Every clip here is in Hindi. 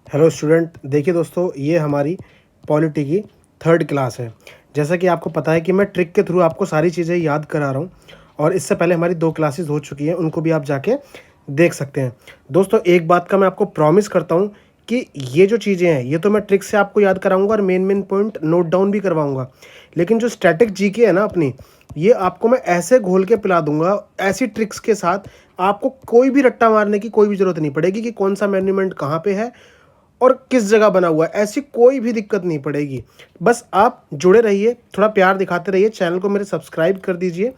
हेलो स्टूडेंट, देखिए दोस्तों, ये हमारी पॉलिटी की थर्ड क्लास है। जैसा कि आपको पता है कि मैं ट्रिक के थ्रू आपको सारी चीज़ें याद करा रहा हूँ और इससे पहले हमारी 2 क्लासेस हो चुकी हैं, उनको भी आप जाके देख सकते हैं। दोस्तों, एक बात का मैं आपको प्रॉमिस करता हूँ कि ये जो चीज़ें हैं, ये तो मैं ट्रिक से आपको याद कराऊँगा और मेन पॉइंट नोट डाउन भी करवाऊँगा। लेकिन जो स्टैटिक जीके है ना अपनी, ये आपको मैं ऐसे घोल के पिला दूँगा, ऐसी ट्रिक्स के साथ, आपको कोई भी रट्टा मारने की कोई भी ज़रूरत नहीं पड़ेगी कि कौन-सा मॉन्यूमेंट कहाँ पे है और किस जगह बना हुआ है। ऐसी कोई भी दिक्कत नहीं पड़ेगी। बस आप जुड़े रहिए, थोड़ा प्यार दिखाते रहिए, चैनल को मेरे सब्सक्राइब कर दीजिए।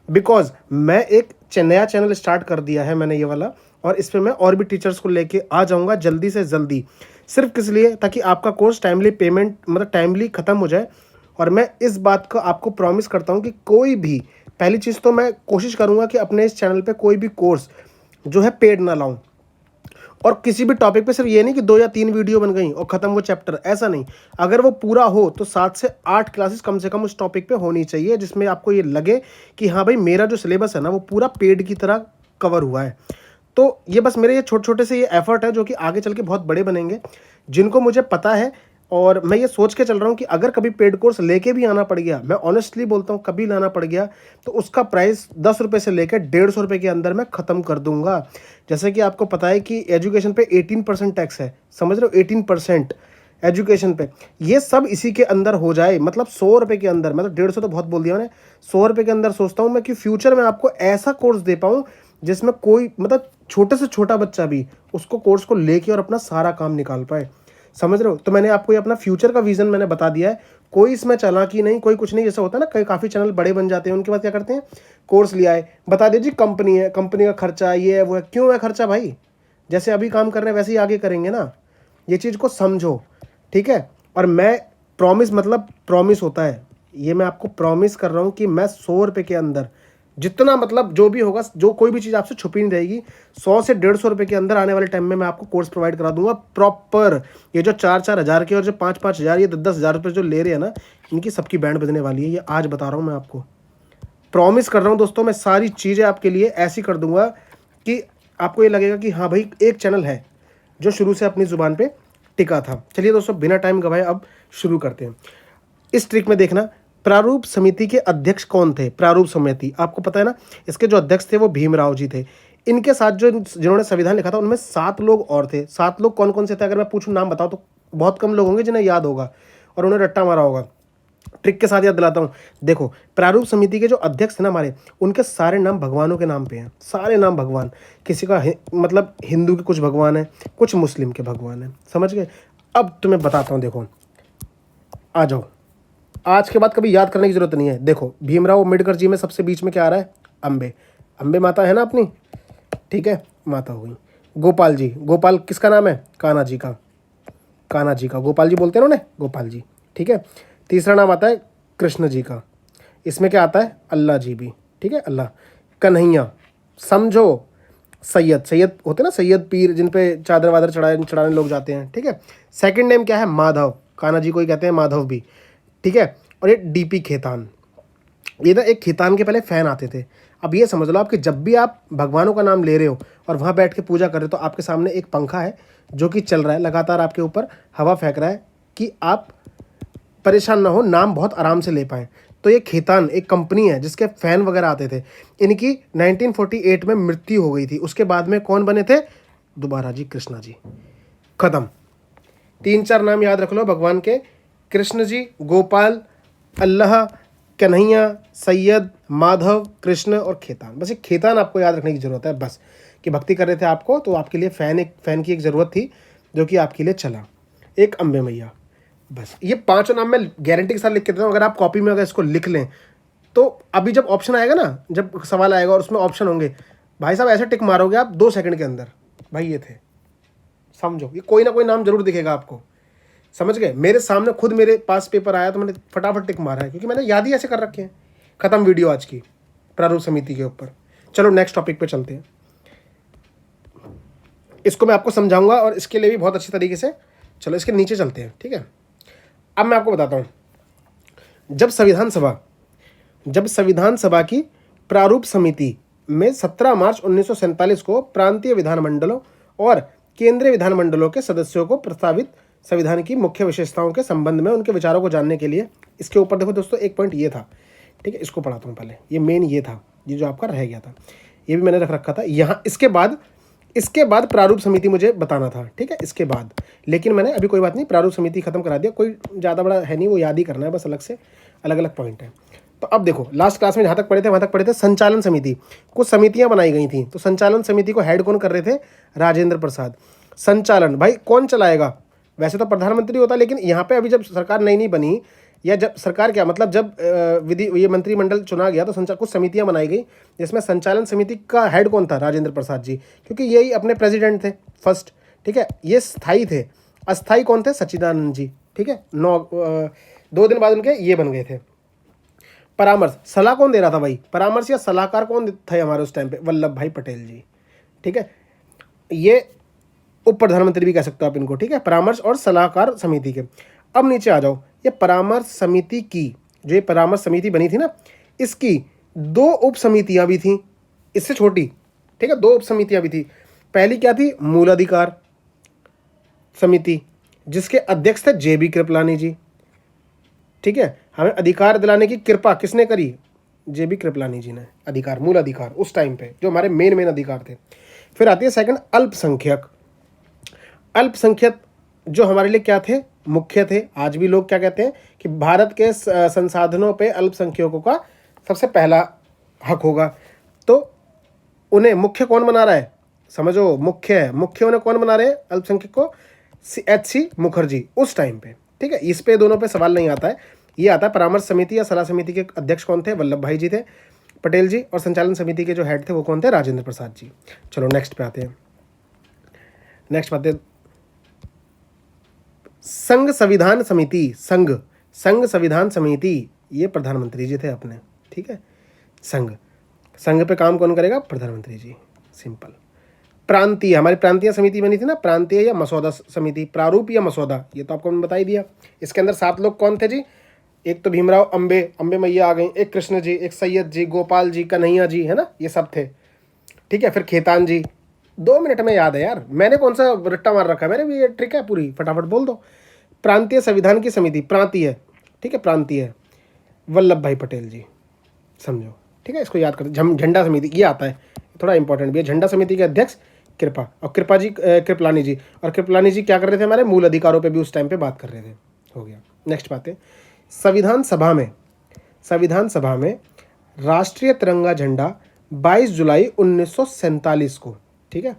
बिकॉज़ मैं एक नया चैनल स्टार्ट कर दिया है मैंने, ये वाला, और इस पे मैं और भी टीचर्स को लेके आ जाऊँगा जल्दी से जल्दी। सिर्फ़ किस लिए, ताकि आपका कोर्स टाइमली पेमेंट मतलब टाइमली ख़त्म हो जाए। और मैं इस बात का आपको प्रॉमिस करता हूँ कि कोई भी, पहली चीज़ तो मैं कोशिश करूँगा कि अपने इस चैनल पे कोई भी कोर्स जो है पेड ना लाऊँ। और किसी भी टॉपिक पे सिर्फ ये नहीं कि 2 या 3 वीडियो बन गई और ख़त्म वो चैप्टर, ऐसा नहीं। अगर वो पूरा हो तो 7 से 8 क्लासेस कम से कम उस टॉपिक पे होनी चाहिए, जिसमें आपको ये लगे कि हाँ भाई, मेरा जो सिलेबस है ना वो पूरा पेड की तरह कवर हुआ है। तो ये बस मेरे ये छोटे-छोटे से ये एफर्ट है जो कि आगे चल के बहुत बड़े बनेंगे, जिनको मुझे पता है। और मैं ये सोच के चल रहा हूँ कि अगर कभी पेड कोर्स लेके भी आना पड़ गया, मैं ऑनेस्टली बोलता हूँ, कभी लाना पड़ गया, तो उसका प्राइस 10 रुपये से लेकर 150 रुपये के अंदर मैं ख़त्म कर दूंगा। जैसे कि आपको पता है कि एजुकेशन पे 18% टैक्स है, समझ रहे हो, 18% एजुकेशन पे। ये सब इसी के अंदर हो जाए, मतलब 100 रुपये के अंदर, मतलब 150 तो बहुत बोल दिया मैंने, 100 रुपये के अंदर सोचता हूँ मैं कि फ्यूचर में आपको ऐसा कोर्स दे पाऊँ जिसमें कोई, मतलब छोटे से छोटा बच्चा भी उसको कोर्स को लेके और अपना सारा काम निकाल पाए। समझ रहे हो? तो मैंने आपको ये अपना फ्यूचर का विज़न मैंने बता दिया है। कोई इसमें चालाकी नहीं, कोई कुछ नहीं। जैसा होता है ना, कई काफ़ी चैनल बड़े बन जाते हैं, उनके बाद क्या करते हैं, कोर्स लिया है, बता दीजिए कंपनी है, कंपनी का खर्चा ये है वो है। क्यों है खर्चा भाई? जैसे अभी काम कर रहे हैं वैसे ही आगे करेंगे ना। ये चीज़ को समझो, ठीक है? और मैं प्रॉमिस, मतलब प्रॉमिस होता है, ये मैं आपको प्रॉमिस कर रहा हूँ कि मैं 100 रुपये के अंदर, जितना मतलब जो भी होगा, जो कोई भी चीज़ आपसे छुपी नहीं रहेगी, 100 से 150 रुपये के अंदर आने वाले टाइम में मैं आपको कोर्स प्रोवाइड करा दूंगा प्रॉपर। ये जो 4-4 हज़ार के और जो 5-5 हज़ार, ये 10-10 हज़ार रुपये जो ले रहे हैं ना, इनकी सबकी बैंड बजने वाली है। ये आज बता रहा हूँ मैं आपको, प्रॉमिस कर रहा हूँ दोस्तों। मैं सारी चीज़ें आपके लिए ऐसी कर दूंगा कि आपको ये लगेगा कि हाँ भाई, एक चैनल है जो शुरू से अपनी ज़ुबान पे टिका था। चलिए दोस्तों, बिना टाइम गवाए अब शुरू करते हैं। इस ट्रिक में देखना, प्रारूप समिति के अध्यक्ष कौन थे? प्रारूप समिति, आपको पता है ना, इसके जो अध्यक्ष थे वो भीमराव जी थे। इनके साथ जो जिन्होंने संविधान लिखा था, उनमें 7 लोग और थे। 7 लोग कौन कौन से थे? अगर मैं पूछूं नाम बताओ तो बहुत कम लोग होंगे जिन्हें याद होगा और उन्हें रट्टा मारा होगा। ट्रिक के साथ याद दिलाता हूँ। देखो, प्रारूप समिति के जो अध्यक्ष थे ना हमारे, उनके सारे नाम भगवानों के नाम पे हैं। सारे नाम भगवान, किसी का मतलब हिंदू के कुछ भगवान है, कुछ मुस्लिम के भगवान है। समझ गए? अब तुम्हें बताता हूँ, देखो, आ जाओ। आज के बाद कभी याद करने की जरूरत नहीं है। देखो, भीमराव अम्बेडकर जी में सबसे बीच में क्या आ रहा है? अम्बे। अम्बे माता है ना अपनी, ठीक है, माता हो गई। गोपाल जी, गोपाल किसका नाम है? कान्हा जी का। कान्हा जी का, गोपाल जी बोलते हैं उन्होंने, गोपाल जी, ठीक है। तीसरा नाम आता है कृष्ण जी का। इसमें क्या आता है? अल्लाह जी भी, ठीक है, अल्लाह। कन्हैया, समझो। सैयद, सैयद होते ना, सैयद पीर, जिन पे चादर वादर चढ़ाने लोग जाते हैं, ठीक है। सेकंड नेम क्या है? माधव। कान्हा जी को ही कहते हैं माधव भी, ठीक है। और ये डीपी खेतान, ये ना एक खेतान के पहले फैन आते थे। अब ये समझ लो, आपके जब भी आप भगवानों का नाम ले रहे हो और वहाँ बैठ के पूजा कर रहे हो, तो आपके सामने एक पंखा है जो कि चल रहा है लगातार, आपके ऊपर हवा फेंक रहा है कि आप परेशान ना हो, नाम बहुत आराम से ले पाएँ। तो ये खेतान एक कंपनी है जिसके फ़ैन वगैरह आते थे। इनकी 1948 में मृत्यु हो गई थी। उसके बाद में कौन बने थे? दोबारा जी, कृष्णा जी। खत्म। 3-4 नाम याद रख लो भगवान के: कृष्ण जी, गोपाल, अल्लाह, कन्हैया, सैयद, माधव, कृष्ण और खेतान। बस एक खेतान आपको याद रखने की ज़रूरत है, बस, कि भक्ति कर रहे थे आपको, तो आपके लिए फ़ैन की एक ज़रूरत थी जो कि आपके लिए चला। एक अम्बे मैया, बस। ये 5 नाम मैं गारंटी के साथ लिख के देता हूँ। अगर आप कॉपी में अगर इसको लिख लें, तो अभी जब ऑप्शन आएगा ना, जब सवाल आएगा और उसमें ऑप्शन होंगे, भाई साहब ऐसे टिक मारोगे आप 2 सेकंड के अंदर, भाई ये थे। समझो, ये कोई ना कोई नाम जरूर दिखेगा आपको। समझ गए? मेरे सामने खुद मेरे पास पेपर आया तो मैंने फटाफट टिक मारा है, क्योंकि मैंने याद ही ऐसे कर रखे हैं। खत्म वीडियो आज की प्रारूप समिति के ऊपर। चलो नेक्स्ट टॉपिक पे चलते हैं। इसको मैं आपको समझाऊंगा और इसके लिए भी बहुत अच्छी तरीके से। चलो इसके नीचे चलते हैं, ठीक है। अब मैं आपको बताता हूँ, जब संविधान सभा की प्रारूप समिति में 17 मार्च 1947 को प्रांतीय विधानमंडलों और केंद्रीय विधानमंडलों के सदस्यों को प्रस्तावित संविधान की मुख्य विशेषताओं के संबंध में उनके विचारों को जानने के लिए। इसके ऊपर देखो दोस्तों एक पॉइंट ये था, ठीक है, इसको पढ़ाता हूँ पहले। ये मेन ये था, ये जो आपका रह गया था, ये भी मैंने रख रखा था यहाँ। इसके बाद प्रारूप समिति मुझे बताना था, ठीक है, इसके बाद, लेकिन मैंने अभी कोई बात नहीं, प्रारूप समिति खत्म करा दिया, कोई ज़्यादा बड़ा है नहीं, वो याद ही करना है बस, अलग से अलग अलग पॉइंट है। तो अब देखो लास्ट क्लास में जहाँ तक पढ़े थे वहाँ तक पढ़े थे संचालन समिति, कुछ समितियाँ बनाई गई थी। तो संचालन समिति को हेड कौन कर रहे थे? राजेंद्र प्रसाद। संचालन भाई कौन चलाएगा? वैसे तो प्रधानमंत्री होता, लेकिन यहाँ पे अभी जब सरकार नई बनी, या जब सरकार क्या मतलब जब ये मंत्रिमंडल चुना गया, तो कुछ समितियां बनाई गई, जिसमें संचालन समिति का हेड कौन था? राजेंद्र प्रसाद जी, क्योंकि यही अपने प्रेसिडेंट थे फर्स्ट, ठीक है। ये स्थायी थे, अस्थाई कौन थे? सच्चिदानंद जी, ठीक है। 2 दिन बाद उनके ये बन गए थे। परामर्श, सलाह कौन दे रहा था भाई? परामर्श या सलाहकार कौन थे हमारे उस टाइम पे? वल्लभ भाई पटेल जी, ठीक है। ये उप प्रधानमंत्री भी कह सकते हो आप इनको, ठीक है, परामर्श और सलाहकार समिति के। अब नीचे आ जाओ, ये परामर्श समिति की, जो ये परामर्श समिति बनी थी ना, इसकी 2 उप समितियां भी थी, इससे छोटी, ठीक है, 2 उप समितियां भी थी। पहली क्या थी? मूल अधिकार समिति, जिसके अध्यक्ष थे JB कृपलानी जी, ठीक है। हमें अधिकार दिलाने की कृपा किसने करी? JB कृपलानी जी ने, अधिकार, मूल अधिकार उस टाइम पे जो हमारे मेन अधिकार थे। फिर आती है सेकंड, अल्पसंख्यक। अल्पसंख्यक जो हमारे लिए क्या थे? मुख्य थे। आज भी लोग क्या कहते हैं कि भारत के संसाधनों पे अल्पसंख्यकों का सबसे पहला हक होगा। तो उन्हें मुख्य कौन बना रहा है? समझो, मुख्य है, मुख्य उन्हें कौन बना रहे हैं अल्पसंख्यक को? HC मुखर्जी उस टाइम पे, ठीक है। इस पे दोनों पे सवाल नहीं आता है, ये आता है परामर्श समिति या सलाह समिति के अध्यक्ष कौन थे? वल्लभ भाई जी थे, पटेल जी, और संचालन समिति के जो हेड थे वो कौन थे? राजेंद्र प्रसाद जी। चलो नेक्स्ट पे आते हैं। नेक्स्ट बात है संघ संविधान समिति। संघ संविधान समिति, ये प्रधानमंत्री जी थे अपने, ठीक है। संघ पे काम कौन करेगा? प्रधानमंत्री जी, सिंपल। प्रांतीय, हमारी प्रांतीय समिति बनी थी ना, प्रांतीय या मसौदा समिति, प्रारूप या मसौदा, ये तो आपको मैंने बता ही दिया। इसके अंदर 7 लोग कौन थे जी? एक तो भीमराव अम्बे मैया आ गई, एक कृष्ण जी, एक सैयद जी, गोपाल जी, कन्हैया जी, है ना, ये सब थे, ठीक है। फिर खेतान जी, 2 मिनट में याद है यार, मैंने कौन सा रट्टा मार रखा है, मेरे भी ये ट्रिक है पूरी, फटाफट बोल दो। प्रांतीय संविधान की समिति, प्रांतीय, ठीक है, प्रांतीय, वल्लभ भाई पटेल जी, समझो, ठीक है, इसको याद कर। झंडा समिति, ये आता है, थोड़ा इंपॉर्टेंट भी है। झंडा समिति के अध्यक्ष कृपा, और कृपलानी जी, और कृपलानी जी क्या कर रहे थे? हमारे मूल अधिकारों पे भी उस टाइम पे बात कर रहे थे। हो गया। नेक्स्ट बात है संविधान सभा में राष्ट्रीय तिरंगा झंडा 22 जुलाई 1947 को, ठीक है,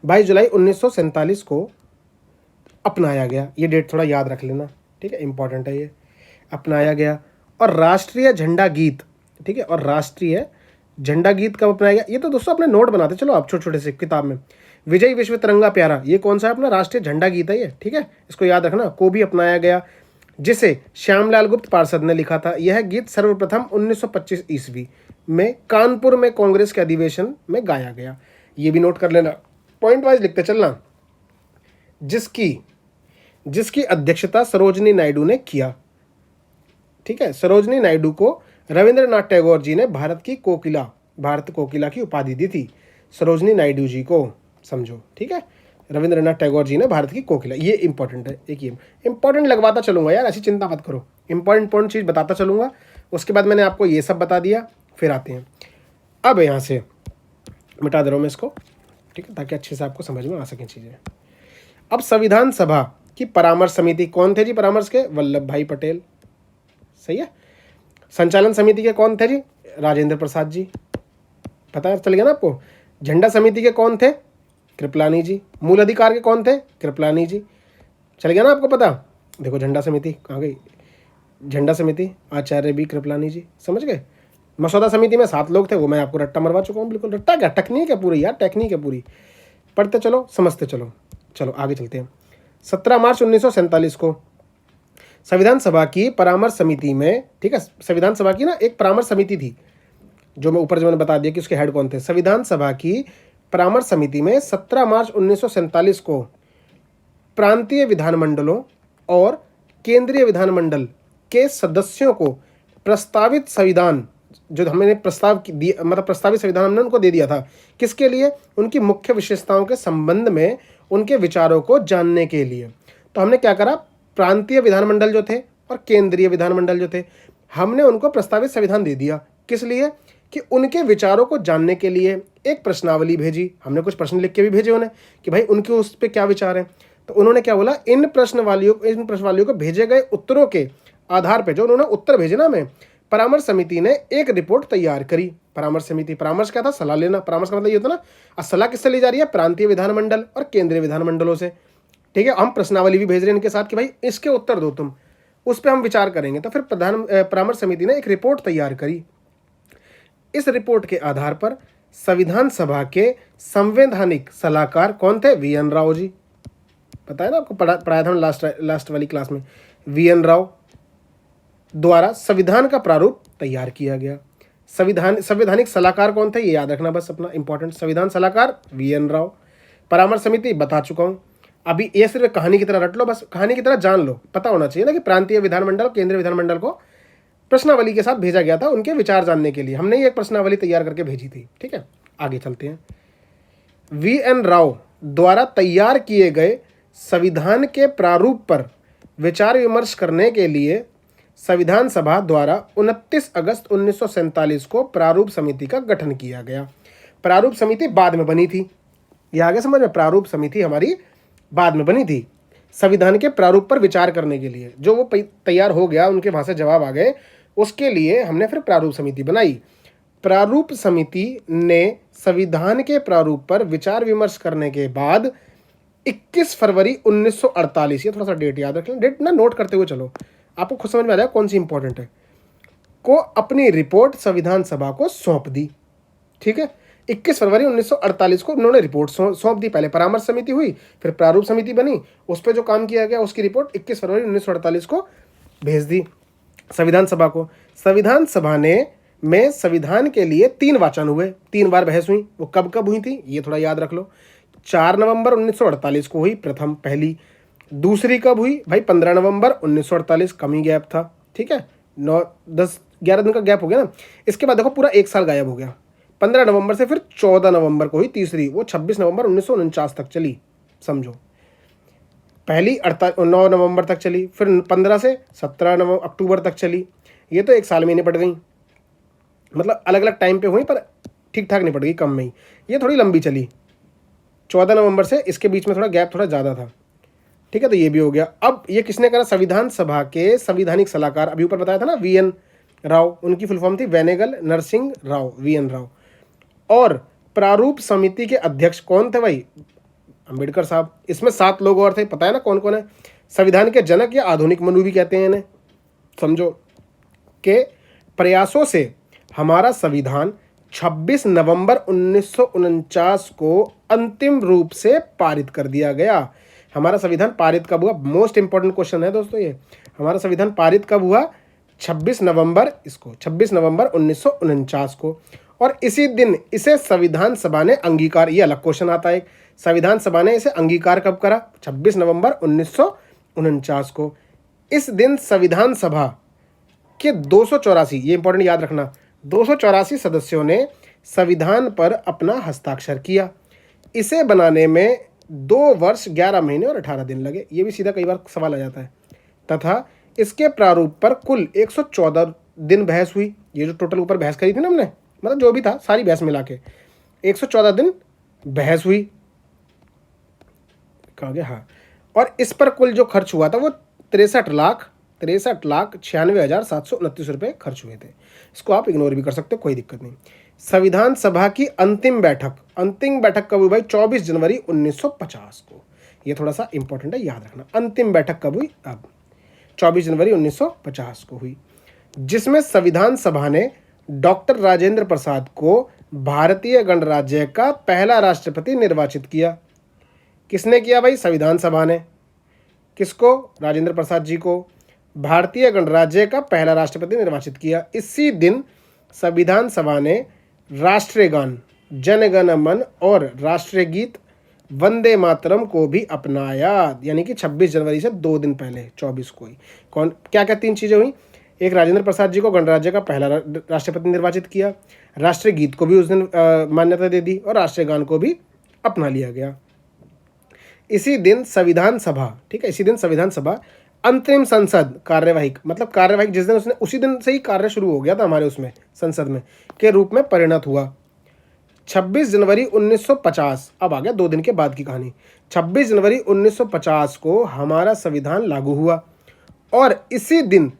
22 जुलाई 1947 को अपनाया गया। ये डेट थोड़ा याद रख लेना, ठीक है, इंपॉर्टेंट है ये, अपनाया गया। और राष्ट्रीय झंडा गीत, ठीक है, और राष्ट्रीय झंडा गीत कब अपनाया गया? ये तो दोस्तों अपने नोट बनाते चलो आप छोटे छोटे से किताब में। विजय विश्व तिरंगा प्यारा, ये कौन सा है? अपना राष्ट्रीय झंडा गीत है ये, ठीक है, इसको याद रखना। को भी अपनाया गया, जिसे श्यामलाल गुप्त पार्षद ने लिखा था। यह गीत सर्वप्रथम 1925 ईस्वी में कानपुर में कांग्रेस के अधिवेशन में गाया गया। ये भी नोट कर लेना, पॉइंट वाइज लिखते चलना। जिसकी अध्यक्षता सरोजनी नायडू ने किया, ठीक है। सरोजनी नायडू को रविंद्रनाथ टैगोर जी ने भारत कोकिला की उपाधि दी थी, सरोजनी नायडू जी को, समझो, ठीक है। रविंद्रनाथ टैगोर जी ने भारत की कोकिला, ये इंपॉर्टेंट है। एक ये इंपॉर्टेंट लगवाता चलूंगा यार, ऐसी चिंता मत करो, इंपॉर्टेंट चीज़ बताता चलूंगा। उसके बाद मैंने आपको ये सब बता दिया। फिर आते हैं, अब यहाँ से मिटा दे रहा हूँ मैं इसको, ठीक है, ताकि अच्छे से आपको समझ में आ सकें चीज़ें। अब संविधान सभा की परामर्श समिति कौन थे जी? परामर्श के वल्लभ भाई पटेल, सही है। संचालन समिति के कौन थे जी? राजेंद्र प्रसाद जी, पता चल गया ना आपको। झंडा समिति के कौन थे? कृपलानी जी। मूल अधिकार के कौन थे? कृपलानी जी, चल गया ना आपको पता। देखो झंडा समिति कहाँ गई? झंडा समिति आचार्य B कृपलानी जी, समझ गए। मसौदा समिति में 7 लोग थे, वो मैं आपको रट्टा मरवा चुका हूँ, बिल्कुल रट्टा क्या, टेक्निक है पूरी यार, टेक्निक है पूरी, पढ़ते चलो समझते चलो। चलो आगे चलते हैं। 17 मार्च 1947 को संविधान सभा की परामर्श समिति में, ठीक है, संविधान सभा की ना एक परामर्श समिति थी, जो मैं ऊपर जो मैंने बता दिया कि उसके हेड कौन थे। संविधान सभा की परामर्श समिति में 17 मार्च 1947 को प्रांतीय विधानमंडलों और केंद्रीय विधानमंडल के सदस्यों को प्रस्तावित जो हमने प्रस्तावित संविधान हमने उनको दे दिया था। किसके लिए? उनकी मुख्य विशेषताओं के संबंध में उनके विचारों को जानने के लिए। तो हमने क्या करा, प्रांतीय विधानमंडल जो थे और केंद्रीय विधानमंडल जो थे, हमने उनको प्रस्तावित संविधान दे दिया। किस लिए? कि उनके विचारों को जानने के लिए एक प्रश्नावली भेजी। हमने कुछ प्रश्न लिख के भी भेजे उन्हें कि भाई उनके उस पर क्या विचार हैं। तो उन्होंने क्या बोला, इन प्रश्नवालियों को भेजे गए उत्तरों के आधार पर, जो उन्होंने उत्तर भेजे ना हमें, परामर्श समिति ने एक रिपोर्ट तैयार करी। परामर्श समिति, परामर्श क्या था? सलाह लेना। परामर्श का मतलब ये होता ना, सलाह किससे ली जा रही है? प्रांतीय विधानमंडल और केंद्रीय विधानमंडलों से। ठीक है, हम प्रश्नावली भी भेज रहे हैं इनके साथ कि भाई इसके उत्तर दो तुम, उस पर हम विचार करेंगे। तो फिर परामर्श समिति ने एक रिपोर्ट तैयार करी। इस रिपोर्ट के आधार पर संविधान सभा के संवैधानिक सलाहकार कौन थे? वी.एन. राव जी। पता है ना आपको, पढ़ाया था लास्ट वाली क्लास में। वी.एन. राव द्वारा संविधान का प्रारूप तैयार किया गया। संवैधानिक सलाहकार कौन थे? ये याद रखना बस अपना इंपॉर्टेंट। संविधान सलाहकार वी.एन. राव। परामर्श समिति बता चुका हूं। अभी ये सिर्फ कहानी की तरह रट लो, बस कहानी की तरह जान लो। पता होना चाहिए ना कि प्रांतीय विधानमंडल, केंद्रीय विधानमंडल को प्रश्नावली के साथ भेजा गया था उनके विचार जानने के लिए। हमने ये एक प्रश्नावली तैयार करके भेजी थी। ठीक है, आगे चलते हैं। वी.एन. राव द्वारा तैयार किए गए संविधान के प्रारूप पर विचार विमर्श करने के लिए संविधान सभा द्वारा 29 अगस्त 1947 को प्रारूप समिति का गठन किया गया। प्रारूप समिति बाद में बनी थी, ये आगे समझ में। प्रारूप समिति हमारी बाद में बनी थी संविधान के प्रारूप पर विचार करने के लिए। जो वो तैयार हो गया, उनके वहां से जवाब आ गए, उसके लिए हमने फिर प्रारूप समिति बनाई। प्रारूप समिति ने संविधान के प्रारूप पर विचार विमर्श करने के बाद 21 फरवरी 1948, ये थोड़ा सा डेट याद रखें, डेट ना नोट करते हुए चलो, आपको खुद समझ में आ जाएगा कौन सी इंपॉर्टेंट है, को अपनी रिपोर्ट संविधान सभा को सौंप दी। ठीक है, 21 फरवरी 1948 को उन्होंने रिपोर्ट सौंप दी। पहले परामर्श समिति हुई, फिर प्रारूप समिति बनी, उस पर जो काम किया गया उसकी रिपोर्ट 21 फरवरी 1948 को भेज दी संविधान सभा को। संविधान सभा में संविधान के लिए 3 वाचन हुए, 3 बार बहस हुई। वो कब कब हुई थी ये थोड़ा याद रख लो। 4 नवंबर 1948 को हुई पहली। दूसरी कब हुई भाई? 15 नवंबर 1948, कम ही गैप था। ठीक है, 9, 10, 11 दिन का गैप हो गया ना। इसके बाद देखो पूरा 1 साल गायब हो गया। 15 नवंबर से फिर 14 नवंबर को हुई तीसरी, वो 26 नवंबर 1949 तक चली। समझो, पहली 9 नवंबर तक चली, फिर 15 से 17 अक्टूबर तक चली। ये तो 1 साल में निपट गई, मतलब अलग अलग टाइम पे हुई पर ठीक ठाक निपट गई, कम में ही। ये थोड़ी लंबी चली 14 नवंबर से, इसके बीच में थोड़ा गैप थोड़ा ज़्यादा था। ठीक है, तो ये भी हो गया। अब ये किसने करा? संविधान सभा के संवैधानिक सलाहकार, अभी ऊपर बताया था ना वी.एन. राव, उनकी फुल फॉर्म थी वेनेगल नरसिंह राव, वी.एन. राव। और प्रारूप समिति के अध्यक्ष कौन थे भाई? अंबेडकर साहब। इसमें 7 लोग और थे, पता है ना कौन कौन है? संविधान के जनक या आधुनिक मनु भी कहते हैं इन्हें। समझो के प्रयासों से हमारा संविधान 26 नवंबर 1949 को अंतिम रूप से पारित कर दिया गया। हमारा संविधान पारित कब हुआ? मोस्ट इंपॉर्टेंट क्वेश्चन है दोस्तों ये। हमारा संविधान पारित कब हुआ? 26 नवंबर 1949 को। और इसी दिन इसे संविधान सभा ने अंगीकार, ये अलग क्वेश्चन आता है, संविधान सभा ने इसे अंगीकार कब करा? 26 नवंबर 1949 को। इस दिन संविधान सभा के 284, ये इंपॉर्टेंट याद रखना, 284 सदस्यों ने संविधान पर अपना हस्ताक्षर किया। इसे बनाने में 2 वर्ष 11 महीने और 18 दिन लगे। ये भी सीधा कई बार सवाल आ जाता है। तथा इसके प्रारूप पर कुल 114 दिन बहस हुई। ये जो टोटल ऊपर बहस करी थी ना हमने, मतलब जो भी था सारी बहस मिला के 114 दिन बहस हुई। कहा गया हाँ। और इस पर कुल जो खर्च हुआ था वो 63,96,729 रुपये खर्च हुए थे। इसको आप इग्नोर भी कर सकते हो, कोई दिक्कत नहीं। संविधान सभा की अंतिम बैठक कब हुई भाई? 24 जनवरी 1950 को। ये थोड़ा सा इंपॉर्टेंट है, याद रखना। अंतिम बैठक कब हुई? अब 24 जनवरी 1950 को हुई, जिसमें संविधान सभा ने डॉक्टर राजेंद्र प्रसाद को भारतीय गणराज्य का पहला राष्ट्रपति निर्वाचित किया। किसने किया भाई? संविधान सभा ने। किसको? राजेंद्र प्रसाद जी को भारतीय गणराज्य का पहला राष्ट्रपति निर्वाचित किया। इसी दिन संविधान सभा ने राष्ट्रीय गान जन गण मन और राष्ट्रीय गीत वंदे मातरम को भी अपनाया, यानी कि 26 जनवरी से 2 दिन पहले 24 को ही। क्या क्या 3 चीज़ें हुई? एक राजेंद्र प्रसाद जी को गणराज्य का पहला राष्ट्रपति निर्वाचित किया। राष्ट्रीय गीत को भी उस दिन मान्यता दे दी और राष्ट्रीय गान को भी अपना लिया गया। इसी दिन संविधान सभा, ठीक है, इसी दिन संविधान सभा अंतरिम संसद कार्यवाहिक, मतलब कार्यवाहिक जिस दिन उसने, उसी दिन से ही कार्य शुरू हो गया था हमारे उसमें संसद में, के रूप में परिणत हुआ। 26 जनवरी 1950, अब आ गया 2 दिन के बाद की कहानी। 26 जनवरी 1950 को हमारा संविधान लागू हुआ और इसी दिन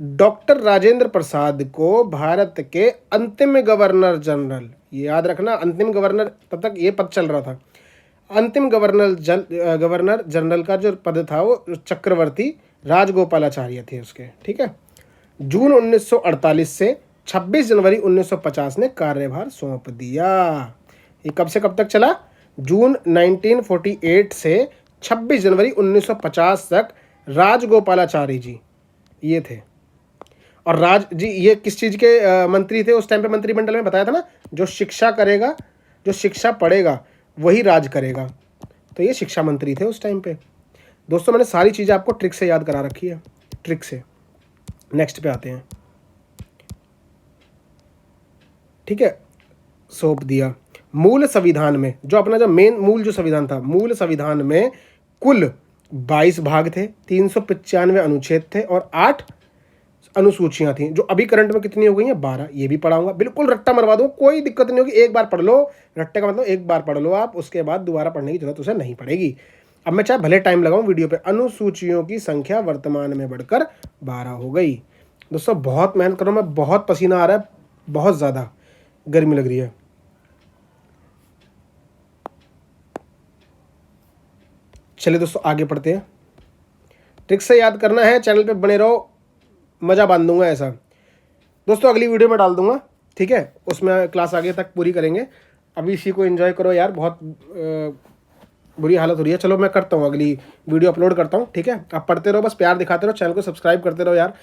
डॉक्टर राजेंद्र प्रसाद को भारत के अंतिम गवर्नर जनरल, ये याद रखना, अंतिम गवर्नर, तब तक ये पद चल रहा था, अंतिम गवर्नर जनरल का जो पद था वो चक्रवर्ती राजगोपालाचार्य थे उसके, ठीक है। जून 1948 से 26 जनवरी 1950 ने कार्यभार सौंप दिया। ये कब से कब तक चला? जून 1948 से 26 जनवरी 1950 तक राजगोपालाचारी जी ये थे। और राज जी ये किस चीज़ के मंत्री थे उस टाइम पे? मंत्रिमंडल में बताया था ना, जो शिक्षा करेगा, जो शिक्षा पढ़ेगा वही राज करेगा। तो ये शिक्षा मंत्री थे उस टाइम पे। दोस्तों मैंने सारी चीज़ें आपको ट्रिक से याद करा रखी है, ट्रिक से। नेक्स्ट पे आते हैं, ठीक है। सौंप दिया। मूल संविधान में जो अपना जो मेन मूल जो संविधान था, मूल संविधान में कुल 22 भाग थे, 395 अनुच्छेद थे और 8 अनुसूचियां थी, जो अभी करंट में कितनी हो गई हैं? 12। ये भी पढ़ाऊंगा, बिल्कुल रट्टा मरवा दो, कोई दिक्कत नहीं होगी। एक बार पढ़ लो, रट्टे का मतलब एक बार पढ़ लो आप, उसके बाद दोबारा पढ़ने की जरूरत उसे नहीं पड़ेगी। अब मैं चाहे भले टाइम लगाऊं वीडियो पे। अनुसूचियों की संख्या वर्तमान में बढ़कर 12 हो गई। दोस्तों बहुत मेहनत कर रहा हूं मैं, बहुत पसीना आ रहा है, बहुत ज़्यादा गर्मी लग रही है। चलिए दोस्तों आगे पढ़ते हैं। ट्रिक से याद करना है, चैनल पे बने रहो, मज़ा बांध दूंगा ऐसा। दोस्तों अगली वीडियो में डाल दूंगा, ठीक है, उसमें क्लास आगे तक पूरी करेंगे। अभी इसी को एंजॉय करो यार, बहुत बुरी हालत हो रही है। चलो मैं करता हूँ, अगली वीडियो अपलोड करता हूँ, ठीक है। आप पढ़ते रहो, बस प्यार दिखाते रहो, चैनल को सब्सक्राइब करते रहो यार,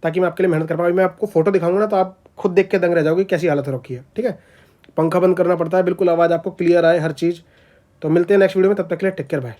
ताकि मैं आपके लिए मेहनत कर पाऊँ। मैं आपको फोटो दिखाऊंगा ना तो आप खुद देख के दंग रह जाओगे कैसी हालत हो रखी है, ठीक है। पंखा बंद करना पड़ता है, बिल्कुल आवाज़ आपको क्लियर आए हर चीज़। तो मिलते हैं नेक्स्ट वीडियो में, तब तक के लिए टेक केयर, बाय।